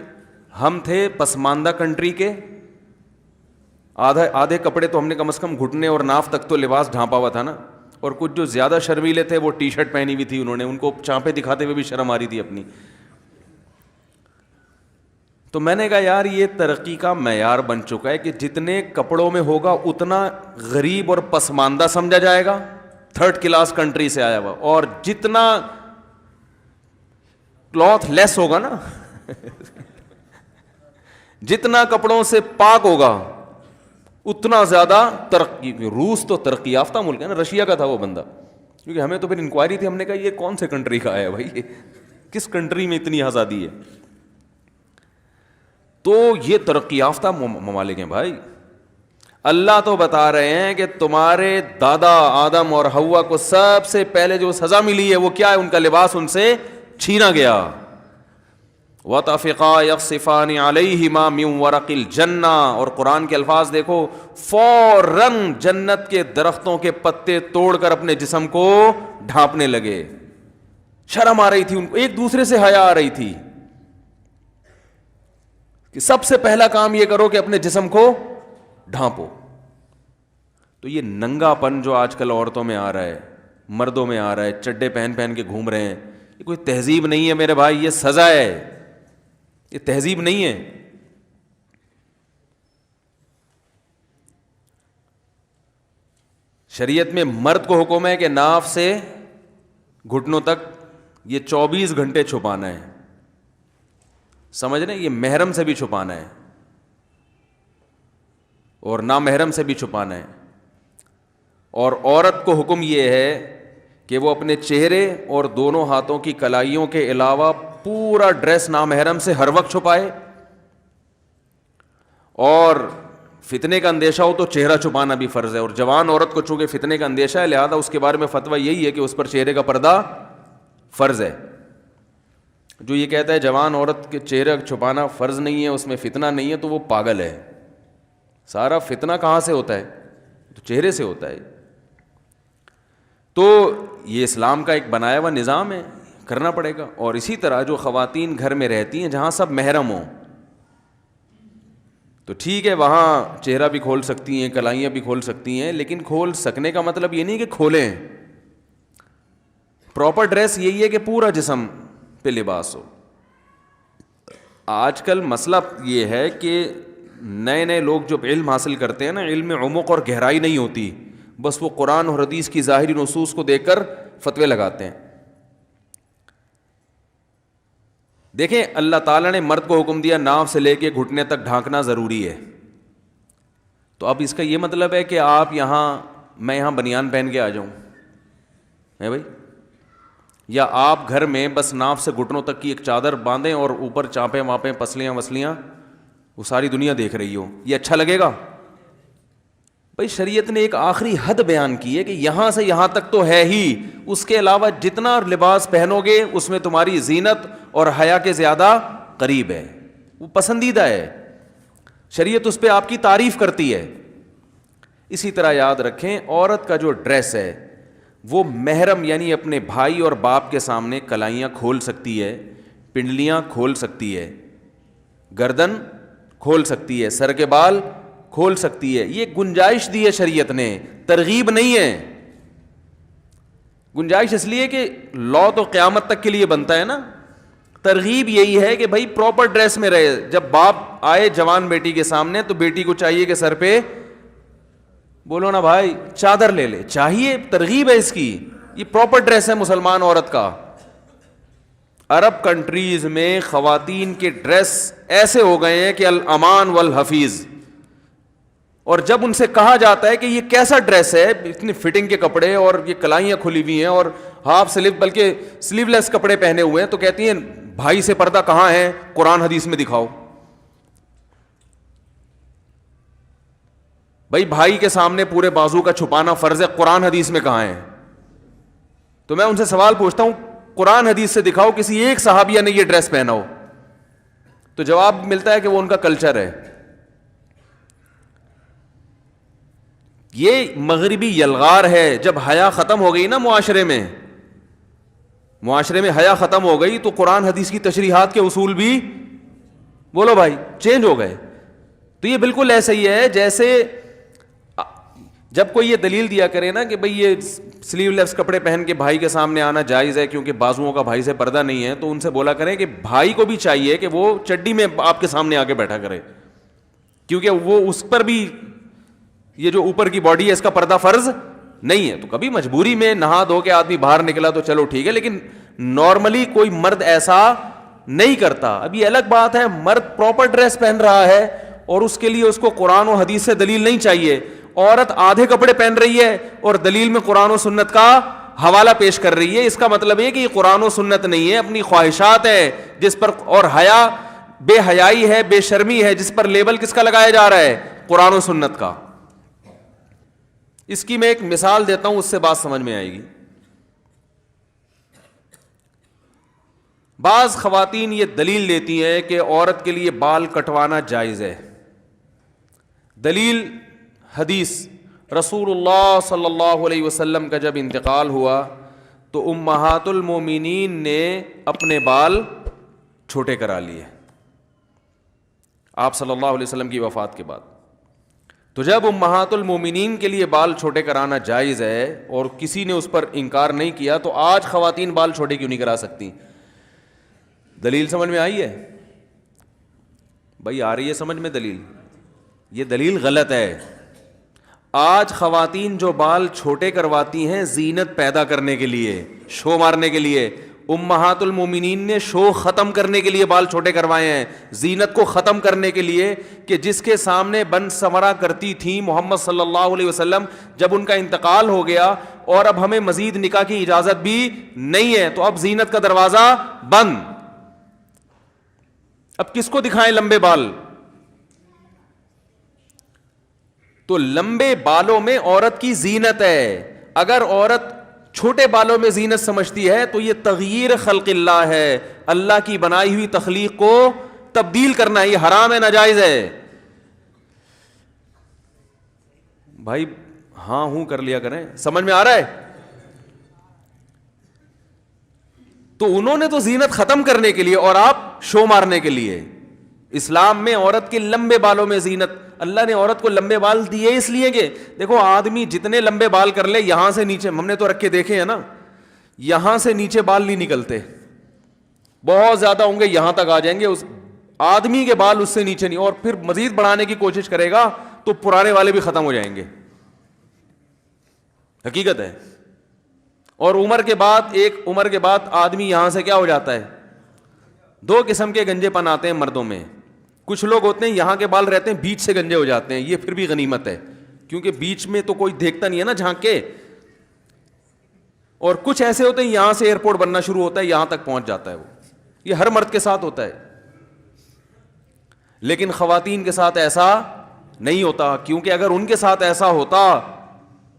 ہم تھے پسماندہ کنٹری کے, آدھے کپڑے تو ہم نے کم از کم گھٹنے اور ناف تک تو لباس ڈھانپا ہوا تھا نا, اور کچھ جو زیادہ شرمیلے تھے وہ ٹی شرٹ پہنی ہوئی تھی انہوں نے, ان کو چانپے دکھاتے ہوئے بھی شرم آ رہی تھی اپنی. تو میں نے کہا یار یہ ترقی کا معیار بن چکا ہے کہ جتنے کپڑوں میں ہوگا اتنا غریب اور پسماندہ سمجھا جائے گا, تھرڈ کلاس کنٹری سے آیا ہوا, اور جتنا کلوتھ لیس ہوگا نا جتنا کپڑوں سے پاک ہوگا اتنا زیادہ ترقی. روس تو ترقی یافتہ ملک ہے نا, رشیا کا تھا وہ بندہ, کیونکہ ہمیں تو پھر انکوائری تھی, ہم نے کہا یہ کون سے کنٹری کا آیا بھائی, کس کنٹری میں اتنی آزادی ہے. تو یہ ترقی یافتہ ممالک ہیں بھائی. اللہ تو بتا رہے ہیں کہ تمہارے دادا آدم اور حوا کو سب سے پہلے جو سزا ملی ہے وہ کیا ہے, ان کا لباس ان سے چھینا گیا. وَطَفِقَا يَخْصِفَانِ عَلَيْهِمَا مِنْ وَرَقِ الْجَنَّةِ, اور قرآن کے الفاظ دیکھو, فوراً جنت کے درختوں کے پتے توڑ کر اپنے جسم کو ڈھانپنے لگے. شرم آ رہی تھی ان کو, ایک دوسرے سے حیا آ رہی تھی کہ سب سے پہلا کام یہ کرو کہ اپنے جسم کو ڈھانپو. تو یہ ننگا پن جو آج کل عورتوں میں آ رہا ہے, مردوں میں آ رہا ہے, چڈے پہن پہن کے گھوم رہے ہیں, یہ کوئی تہذیب نہیں ہے میرے بھائی, یہ سزا ہے, یہ تہذیب نہیں ہے. شریعت میں مرد کو حکم ہے کہ ناف سے گھٹنوں تک یہ 24 گھنٹے چھپانا ہے, سمجھ رہے ہیں, یہ محرم سے بھی چھپانا ہے اور نامحرم سے بھی چھپانا ہے. اور عورت کو حکم یہ ہے کہ وہ اپنے چہرے اور دونوں ہاتھوں کی کلائیوں کے علاوہ پورا ڈریس نامحرم سے ہر وقت چھپائے, اور فتنے کا اندیشہ ہو تو چہرہ چھپانا بھی فرض ہے. اور جوان عورت کو چونکہ فتنے کا اندیشہ ہے لہذا اس کے بارے میں فتویٰ یہی ہے کہ اس پر چہرے کا پردہ فرض ہے. جو یہ کہتا ہے جوان عورت کے چہرہ چھپانا فرض نہیں ہے, اس میں فتنہ نہیں ہے, تو وہ پاگل ہے. سارا فتنہ کہاں سے ہوتا ہے؟ تو چہرے سے ہوتا ہے. تو یہ اسلام کا ایک بنایا ہوا نظام ہے, کرنا پڑے گا. اور اسی طرح جو خواتین گھر میں رہتی ہیں جہاں سب محرم ہوں تو ٹھیک ہے, وہاں چہرہ بھی کھول سکتی ہیں, کلائیاں بھی کھول سکتی ہیں, لیکن کھول سکنے کا مطلب یہ نہیں کہ کھولیں. پراپر ڈریس یہی ہے کہ پورا جسم پہ لباس ہو. آج کل مسئلہ یہ ہے کہ نئے نئے لوگ جو علم حاصل کرتے ہیں نا, علم میں عمق اور گہرائی نہیں ہوتی, بس وہ قرآن اور حدیث کی ظاہری نصوص کو دیکھ کر فتوے لگاتے ہیں. دیکھیں اللہ تعالیٰ نے مرد کو حکم دیا ناف سے لے کے گھٹنے تک ڈھانکنا ضروری ہے, تو اب اس کا یہ مطلب ہے کہ آپ یہاں, میں یہاں بنیان پہن کے آ جاؤں ہے بھائی, یا آپ گھر میں بس ناف سے گھٹنوں تک کی ایک چادر باندھیں اور اوپر چانپیں واپیں پسلیاں وسلیاں وہ ساری دنیا دیکھ رہی ہو, یہ اچھا لگے گا؟ بھائی شریعت نے ایک آخری حد بیان کی ہے کہ یہاں سے یہاں تک تو ہے ہی, اس کے علاوہ جتنا لباس پہنو گے اس میں تمہاری زینت اور حیا کے زیادہ قریب ہے, وہ پسندیدہ ہے, شریعت اس پہ آپ کی تعریف کرتی ہے. اسی طرح یاد رکھیں عورت کا جو ڈریس ہے وہ محرم یعنی اپنے بھائی اور باپ کے سامنے کلائیاں کھول سکتی ہے, پنڈلیاں کھول سکتی ہے, گردن کھول سکتی ہے, سر کے بال کھول سکتی ہے. یہ گنجائش دی ہے شریعت نے, ترغیب نہیں ہے. گنجائش اس لیے کہ لا تو قیامت تک کے لیے بنتا ہے نا, ترغیب یہی ہے کہ بھائی پراپر ڈریس میں رہے. جب باپ آئے جوان بیٹی کے سامنے تو بیٹی کو چاہیے کہ سر پہ بولو نا بھائی چادر لے لے, چاہیے, ترغیب ہے اس کی. یہ پراپر ڈریس ہے مسلمان عورت کا. عرب کنٹریز میں خواتین کے ڈریس ایسے ہو گئے ہیں کہ الامان والحفیظ, اور جب ان سے کہا جاتا ہے کہ یہ کیسا ڈریس ہے, اتنی فٹنگ کے کپڑے اور یہ کلائیاں کھلی ہوئی ہیں اور ہاف سلیو بلکہ سلیو لیس کپڑے پہنے ہوئے ہیں, تو کہتی ہیں بھائی سے پردہ کہاں ہے, قرآن حدیث میں دکھاؤ. بھائی بھائی کے سامنے پورے بازو کا چھپانا فرض ہے, قرآن حدیث میں کہاں ہے؟ تو میں ان سے سوال پوچھتا ہوں قرآن حدیث سے دکھاؤ کسی ایک صحابیہ نے یہ ڈریس پہنا ہو, تو جواب ملتا ہے کہ وہ ان کا کلچر ہے. یہ مغربی یلغار ہے. جب حیا ختم ہو گئی نا معاشرے میں حیا ختم ہو گئی تو قرآن حدیث کی تشریحات کے اصول بھی بولو بھائی چینج ہو گئے. تو یہ بالکل ایسا ہی ہے جیسے جب کوئی یہ دلیل دیا کرے نا کہ بھئی یہ سلیو لیس کپڑے پہن کے بھائی کے سامنے آنا جائز ہے کیونکہ بازوؤں کا بھائی سے پردہ نہیں ہے, تو ان سے بولا کریں کہ بھائی کو بھی چاہیے کہ وہ چڈی میں آپ کے سامنے آ کے بیٹھا کرے, کیونکہ وہ اس پر بھی یہ جو اوپر کی باڈی ہے اس کا پردہ فرض نہیں ہے. تو کبھی مجبوری میں نہا دھو کے آدمی باہر نکلا تو چلو ٹھیک ہے, لیکن نارملی کوئی مرد ایسا نہیں کرتا. اب یہ الگ بات ہے مرد پراپر ڈریس پہن رہا ہے اور اس کے لیے اس کو قرآن و حدیث سے دلیل نہیں چاہیے. عورت آدھے کپڑے پہن رہی ہے اور دلیل میں قرآن و سنت کا حوالہ پیش کر رہی ہے. اس کا مطلب یہ کہ یہ قرآن و سنت نہیں ہے, اپنی خواہشات ہے جس پر, اور حیا بے حیائی ہے, بے شرمی ہے, جس پر لیبل کس کا لگایا جا رہا ہے, قرآن و سنت کا. اس کی میں ایک مثال دیتا ہوں, اس سے بات سمجھ میں آئے گی. بعض خواتین یہ دلیل دیتی ہیں کہ عورت کے لیے بال کٹوانا جائز ہے. دلیل حدیث, رسول اللہ صلی اللہ علیہ وسلم کا جب انتقال ہوا تو امہات المومنین نے اپنے بال چھوٹے کرا لیے آپ صلی اللہ علیہ وسلم کی وفات کے بعد. تو جب امہات المومنین کے لیے بال چھوٹے کرانا جائز ہے اور کسی نے اس پر انکار نہیں کیا, تو آج خواتین بال چھوٹے کیوں نہیں کرا سکتی؟ دلیل سمجھ میں آئی ہے بھائی؟ آ رہی ہے سمجھ میں دلیل؟ یہ دلیل غلط ہے. آج خواتین جو بال چھوٹے کرواتی ہیں زینت پیدا کرنے کے لیے, شو مارنے کے لیے. امہات المومنین نے شو ختم کرنے کے لیے بال چھوٹے کروائے ہیں, زینت کو ختم کرنے کے لیے, کہ جس کے سامنے بن سمرا کرتی تھیں محمد صلی اللہ علیہ وسلم, جب ان کا انتقال ہو گیا اور اب ہمیں مزید نکاح کی اجازت بھی نہیں ہے, تو اب زینت کا دروازہ بند. اب کس کو دکھائیں لمبے بال؟ تو لمبے بالوں میں عورت کی زینت ہے. اگر عورت چھوٹے بالوں میں زینت سمجھتی ہے تو یہ تغییر خلق اللہ ہے, اللہ کی بنائی ہوئی تخلیق کو تبدیل کرنا ہے, یہ حرام ہے, ناجائز ہے. بھائی ہاں ہوں کر لیا کریں, سمجھ میں آ رہا ہے؟ تو انہوں نے تو زینت ختم کرنے کے لیے اور آپ شو مارنے کے لیے. اسلام میں عورت کے لمبے بالوں میں زینت, اللہ نے عورت کو لمبے بال دیے اس لیے کہ دیکھو آدمی جتنے لمبے بال کر لے, یہاں سے نیچے, ہم نے تو رکھ کے دیکھے ہیں نا, یہاں سے نیچے بال نہیں نکلتے, بہت زیادہ ہوں گے یہاں تک آ جائیں گے, اس آدمی کے بال اس سے نیچے نہیں, اور پھر مزید بڑھانے کی کوشش کرے گا تو پرانے والے بھی ختم ہو جائیں گے. حقیقت ہے. اور ایک عمر کے بعد آدمی یہاں سے کیا ہو جاتا ہے, دو قسم کے گنجے پن آتے ہیں مردوں میں. کچھ لوگ ہوتے ہیں یہاں کے بال رہتے ہیں, بیچ سے گنجے ہو جاتے ہیں, یہ پھر بھی غنیمت ہے کیونکہ بیچ میں تو کوئی دیکھتا نہیں ہے نا جھانک کے. اور کچھ ایسے ہوتے ہیں یہاں سے ایئرپورٹ بننا شروع ہوتا ہے, یہاں تک پہنچ جاتا ہے. وہ یہ ہر مرد کے ساتھ ہوتا ہے, لیکن خواتین کے ساتھ ایسا نہیں ہوتا, کیونکہ اگر ان کے ساتھ ایسا ہوتا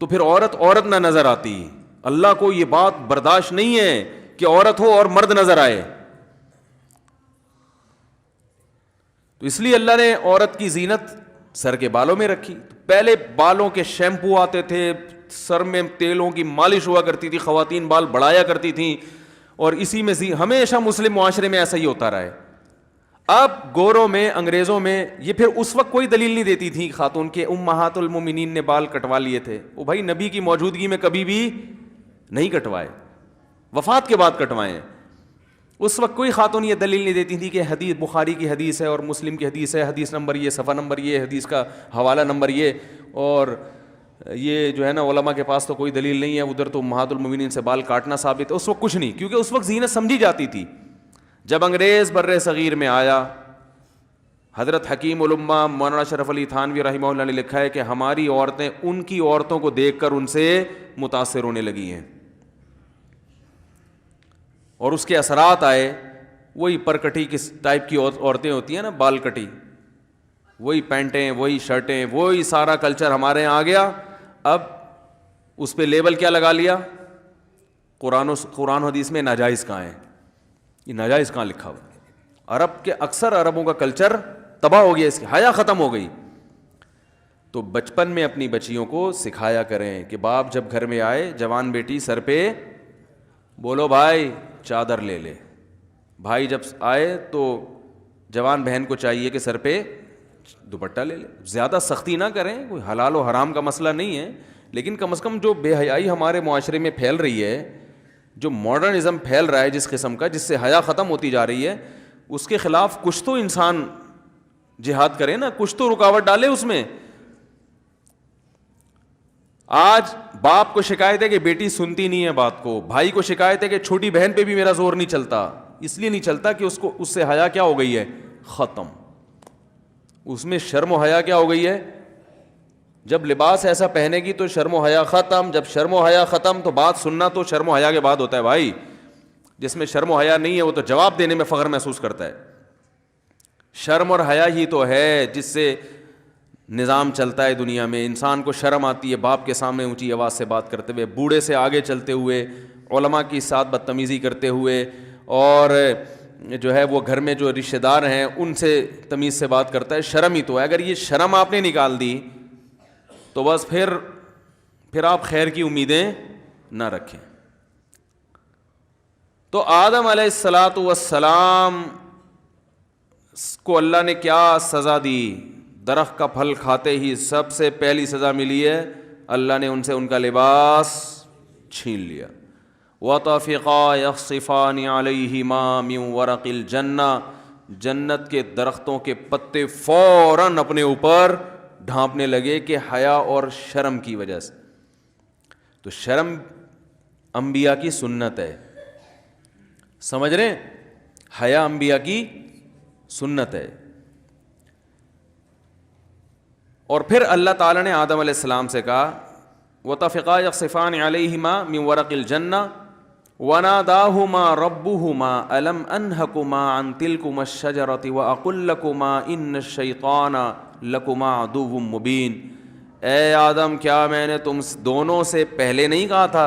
تو پھر عورت نہ نظر آتی. اللہ کو یہ بات برداشت نہیں ہے کہ عورت ہو اور مرد نظر آئے. تو اس لیے اللہ نے عورت کی زینت سر کے بالوں میں رکھی. پہلے بالوں کے شیمپو آتے تھے, سر میں تیلوں کی مالش ہوا کرتی تھی, خواتین بال بڑھایا کرتی تھیں, اور اسی میں ہمیشہ مسلم معاشرے میں ایسا ہی ہوتا رہا ہے. اب گوروں میں, انگریزوں میں, یہ پھر اس وقت کوئی دلیل نہیں دیتی تھی خاتون کے امہات المومنین نے بال کٹوا لیے تھے. وہ بھائی نبی کی موجودگی میں کبھی بھی نہیں کٹوائے, وفات کے بعد کٹوائے ہیں. اس وقت کوئی خاتون یہ دلیل نہیں دیتی تھی کہ حدیث بخاری کی حدیث ہے اور مسلم کی حدیث ہے, حدیث نمبر یہ, صفحہ نمبر یہ, حدیث کا حوالہ نمبر یہ, اور یہ جو ہے نا علماء کے پاس تو کوئی دلیل نہیں ہے, ادھر تو امہات المومنین سے بال کاٹنا ثابت ہے. اس وقت کچھ نہیں, کیونکہ اس وقت زینت سمجھی جاتی تھی. جب انگریز بر صغیر میں آیا, حضرت حکیم الامہ مولانا اشرف علی تھانوی رحمہ اللہ نے لکھا ہے کہ ہماری عورتیں ان کی عورتوں کو دیکھ کر ان سے متاثر ہونے لگی ہیں, اور اس کے اثرات آئے. وہی پرکٹی کس ٹائپ کی عورتیں ہوتی ہیں نا, بال کٹی, وہی پینٹیں, وہی شرٹیں, وہی سارا کلچر ہمارے یہاں آ گیا. اب اس پہ لیبل کیا لگا لیا, قرآن حدیث میں ناجائز کہاں ہے, یہ ناجائز کہاں لکھا ہوا. عرب کے اکثر عربوں کا کلچر تباہ ہو گیا, اس کی حیا ختم ہو گئی. تو بچپن میں اپنی بچیوں کو سکھایا کریں کہ باپ جب گھر میں آئے جوان بیٹی سر پہ بولو بھائی چادر لے لے, بھائی جب آئے تو جوان بہن کو چاہیے کہ سر پہ دوپٹہ لے لے. زیادہ سختی نہ کریں, کوئی حلال و حرام کا مسئلہ نہیں ہے, لیکن کم از کم جو بے حیائی ہمارے معاشرے میں پھیل رہی ہے, جو ماڈرنزم پھیل رہا ہے جس قسم کا, جس سے حیا ختم ہوتی جا رہی ہے, اس کے خلاف کچھ تو انسان جہاد کرے نا, کچھ تو رکاوٹ ڈالے اس میں. آج باپ کو شکایت ہے کہ بیٹی سنتی نہیں ہے بات کو, بھائی کو شکایت ہے کہ چھوٹی بہن پہ بھی میرا زور نہیں چلتا. اس لیے نہیں چلتا کہ اس سے حیا کیا ہو گئی ہے, ختم. اس میں شرم و حیا کیا ہو گئی ہے, جب لباس ایسا پہنے گی تو شرم و حیا ختم, جب شرم و حیا ختم تو بات سننا تو شرم و حیا کے بعد ہوتا ہے بھائی. جس میں شرم و حیا نہیں ہے وہ تو جواب دینے میں فخر محسوس کرتا ہے. شرم اور حیا ہی تو ہے جس سے نظام چلتا ہے دنیا میں. انسان کو شرم آتی ہے باپ کے سامنے اونچی آواز سے بات کرتے ہوئے, بوڑھے سے آگے چلتے ہوئے, علماء کی ساتھ بدتمیزی کرتے ہوئے, اور جو ہے وہ گھر میں جو رشتہ دار ہیں ان سے تمیز سے بات کرتا ہے. شرم ہی تو ہے. اگر یہ شرم آپ نے نکال دی تو بس پھر آپ خیر کی امیدیں نہ رکھیں. تو آدم علیہ الصلاۃ والسلام کو اللہ نے کیا سزا دی؟ درخت کا پھل کھاتے ہی سب سے پہلی سزا ملی ہے, اللہ نے ان سے ان کا لباس چھین لیا. وَطَفِقَا يَخْصِفَانِ عَلَيْهِمَا مِنْ وَرَقِ الْجَنَّةِ, جنت کے درختوں کے پتے فوراً اپنے اوپر ڈھانپنے لگے کہ حیا اور شرم کی وجہ سے. تو شرم انبیاء کی سنت ہے, سمجھ رہے ہیں, حیا انبیاء کی سنت ہے. اور پھر اللہ تعالیٰ نے آدم علیہ السلام سے کہا وَطَفِقَا يَخْصِفَانِ عَلَيْهِمَا مِنْ وَرَقِ الْجَنَّةِ وَنَادَاهُمَا رَبُّهُمَا أَلَمْ أَنْهَكُمَا عَنْ تِلْكُمَا الشَّجَرَةِ وَأَقُلْ لَكُمَا إِنَّ الشَّيْطَانَ لَكُمَا عَدُوٌّ مُّبِينٌ. اے آدم کیا میں نے تم دونوں سے پہلے نہیں کہا تھا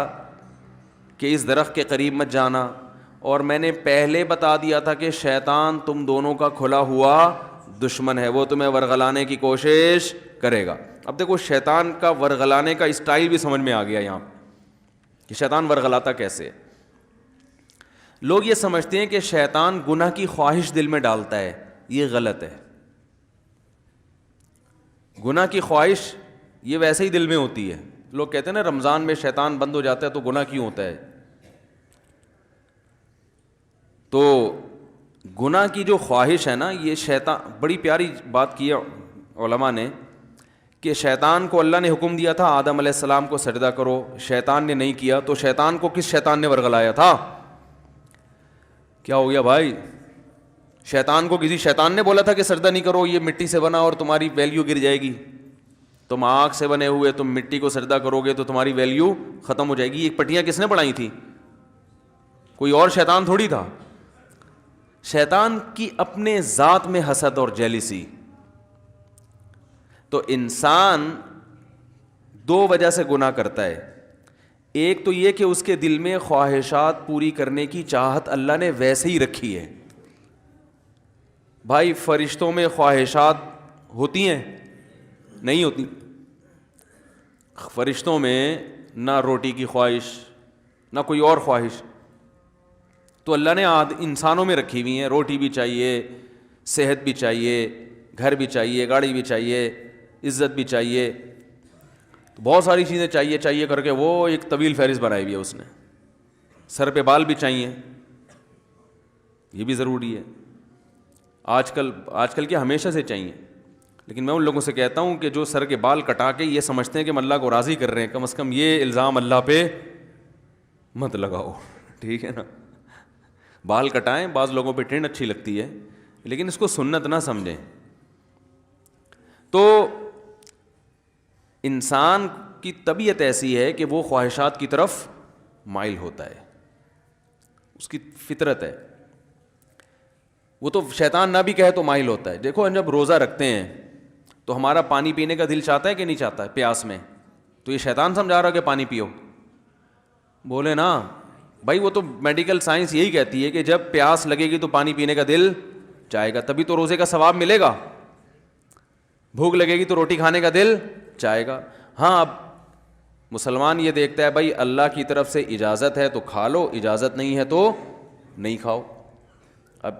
کہ اس درخت کے قریب مت جانا, اور میں نے پہلے بتا دیا تھا کہ شیطان تم دونوں کا کھلا ہوا دشمن ہے, وہ تمہیں ورغلانے کی کوشش کرے گا. اب دیکھو شیطان کا ورغلانے کا اسٹائل بھی سمجھ میں آ گیا یہاں کہ شیطان ورغلاتا کیسے. لوگ یہ سمجھتے ہیں کہ شیطان گناہ کی خواہش دل میں ڈالتا ہے, یہ غلط ہے. گناہ کی خواہش یہ ویسے ہی دل میں ہوتی ہے. لوگ کہتے ہیں نا رمضان میں شیطان بند ہو جاتا ہے تو گناہ کیوں ہوتا ہے. تو گناہ کی جو خواہش ہے نا, یہ شیطان, بڑی پیاری بات کی ہے علماء نے کہ شیطان کو اللہ نے حکم دیا تھا آدم علیہ السلام کو سجدہ کرو, شیطان نے نہیں کیا, تو شیطان کو کس شیطان نے ورغلایا تھا؟ کیا ہو گیا بھائی؟ شیطان کو کسی شیطان نے بولا تھا کہ سجدہ نہیں کرو, یہ مٹی سے بنا اور تمہاری ویلیو گر جائے گی. تم آگ سے بنے ہوئے, تم مٹی کو سجدہ کرو گے تو تمہاری ویلیو ختم ہو جائے گی. یہ پٹیاں کس نے بنائی تھی؟ کوئی اور شیطان تھوڑی تھا. شیطان کی اپنے ذات میں حسد اور جیلسی. تو انسان دو وجہ سے گناہ کرتا ہے. ایک تو یہ کہ اس کے دل میں خواہشات پوری کرنے کی چاہت اللہ نے ویسے ہی رکھی ہے. بھائی فرشتوں میں خواہشات ہوتی ہیں؟ نہیں ہوتی. فرشتوں میں نہ روٹی کی خواہش نہ کوئی اور خواہش, تو اللہ نے انسانوں میں رکھی ہوئی ہیں. روٹی بھی چاہیے, صحت بھی چاہیے, گھر بھی چاہیے, گاڑی بھی چاہیے, عزت بھی چاہیے, تو بہت ساری چیزیں چاہیے کر کے وہ ایک طویل فہرست بنائی ہوئی ہے اس نے. سر پہ بال بھی چاہیے, یہ بھی ضروری ہے. آج کل کے ہمیشہ سے چاہیے. لیکن میں ان لوگوں سے کہتا ہوں کہ جو سر کے بال کٹا کے یہ سمجھتے ہیں کہ ہم اللہ کو راضی کر رہے ہیں, کم از کم یہ الزام اللہ پہ مت لگاؤ, ٹھیک ہے نا. بال کٹائیں, بعض لوگوں پہ ٹرینڈ اچھی لگتی ہے, لیکن اس کو سنت نہ سمجھیں. تو انسان کی طبیعت ایسی ہے کہ وہ خواہشات کی طرف مائل ہوتا ہے, اس کی فطرت ہے. وہ تو شیطان نہ بھی کہے تو مائل ہوتا ہے. دیکھو ہم جب روزہ رکھتے ہیں تو ہمارا پانی پینے کا دل چاہتا ہے کہ نہیں چاہتا ہے پیاس میں, تو یہ شیطان سمجھا رہا کہ پانی پیو؟ بولے نا بھائی, وہ تو میڈیکل سائنس یہی کہتی ہے کہ جب پیاس لگے گی تو پانی پینے کا دل چاہے گا, تبھی تو روزے کا ثواب ملے گا. بھوک لگے گی تو روٹی کھانے کا دل چاہے گا. ہاں اب مسلمان یہ دیکھتا ہے بھائی اللہ کی طرف سے اجازت ہے تو کھا لو, اجازت نہیں ہے تو نہیں کھاؤ. اب